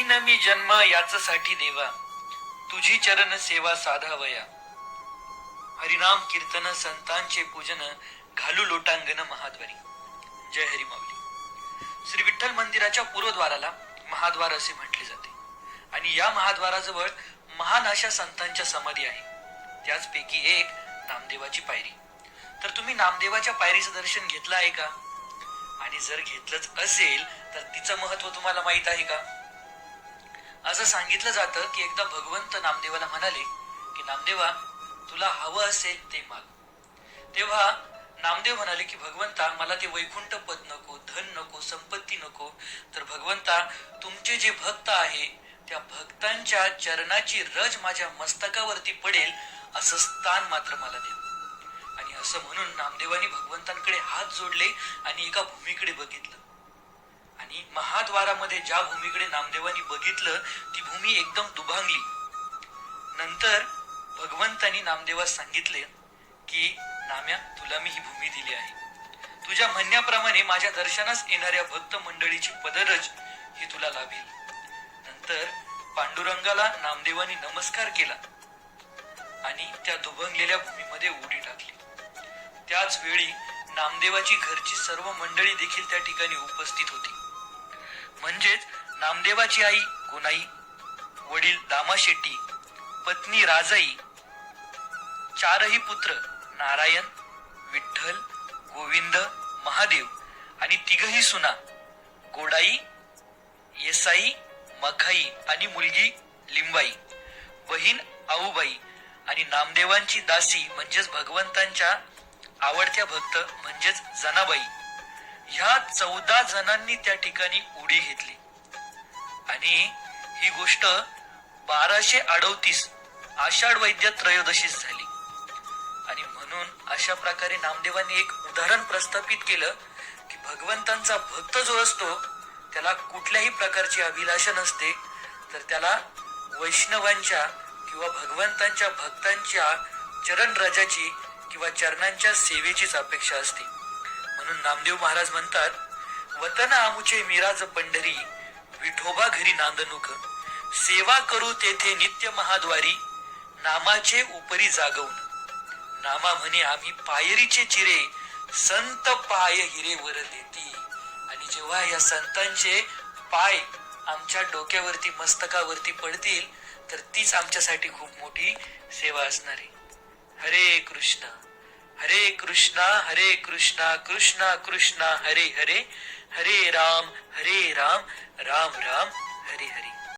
घेईन मी जन्म याचसाठी देवा, तुझी चरण सेवा साधावया. हरिनाम कीर्तन संतांचे पूजन, घालू लोटांगण महाद्वारी. जय हरी माऊली. श्री विठ्ठल मंदिराच्या पूर्वद्वाराला महाद्वार असे म्हटले जाते आणि या महाद्वाराजवळ महान अशा संतांच्या समाधी आहे. त्याचपैकी एक नामदेवाची पायरी. तर तुम्ही नामदेवाच्या पायरीचं दर्शन घेतलं आहे का? आणि जर घेतलंच असेल तर तिचं महत्व तुम्हाला माहित आहे का? असं सांगितलं जातं की एकदा भगवंत नामदेवाला म्हणाले की नामदेवा, तुला हवं असेल ते माग. तेव्हा नामदेव म्हणाले की भगवंता, मला ते वैकुंठ पद नको, धन नको, संपत्ती नको, तर भगवंता तुमचे जे भक्त आहे त्या भक्तांच्या चरणाची रज माझ्या मस्तकावरती पडेल असं स्थान मात्र मला द्या. आणि असं म्हणून नामदेवानी भगवंतांकडे हात जोडले आणि एका भूमीकडे बघितलं. आणि महाद्वारामध्ये ज्या भूमीकडे नामदेवानी बघितलं ती भूमी एकदम दुभांगली. नंतर भगवंतानी नामदेवास सांगितले की नाम्या, तुला मी ही भूमी दिली आहे. तुझ्या म्हणण्याप्रमाणे माझ्या दर्शनास येणाऱ्या भक्त मंडळीची पदरज ही तुला लाभेल. नंतर पांडुरंगाला नामदेवानी नमस्कार केला आणि त्या दुभंगलेल्या भूमीमध्ये उडी टाकली. त्याच वेळी नामदेवाची घरची सर्व मंडळी देखील त्या ठिकाणी उपस्थित होती. म्हणजेच नामदेवाची आई गुणाई, वडील दामा शेट्टी, पत्नी राजाई, चारही पुत्र नारायण, विठ्ठल, गोविंद, महादेव आणि तिघही सुना गोडाई, येसाई, मखाई आणि मुलगी लिंबाई, बहीण आऊबाई आणि नामदेवांची दासी म्हणजेच भगवंतांच्या आवडत्या भक्त म्हणजेच जनाबाई, ह्या 14 जणांनी त्या ठिकाणी उडी घेतली. आणि ही गोष्ट 1238 आषाढ वैद्य त्रयोदशीस झाली. आणि म्हणून अशा प्रकारे नामदेवांनी एक उदाहरण प्रस्थापित केलं की भगवंतांचा भक्त जो असतो त्याला कुठल्याही प्रकारची अभिलाषा नसते, तर त्याला वैष्णवांच्या किंवा भगवंतांच्या भक्तांच्या चरण रजाची किंवा चरणांच्या सेवेचीच अपेक्षा असते. म्हणून नामदेव महाराज म्हणतात, वतन आमुचे मिराज पंढरी, विठोबा घरी नांदणूक, सेवा करू तेथे नित्य महाद्वारी, नामाचे उपरी जागवून. नामा म्हणे आम्ही पायरीचे चिरे, संत पाय हिरे वर देती. आणि जेव्हा या संतांचे पाय आमच्या डोक्यावरती मस्तकावरती पडतील तर तीच आमच्यासाठी खूप मोठी सेवा असणार आहे. हरे कृष्ण हरे कृष्णा हरे कृष्णा कृष्णा कृष्णा हरे हरे, हरे राम राम राम हरे हरे.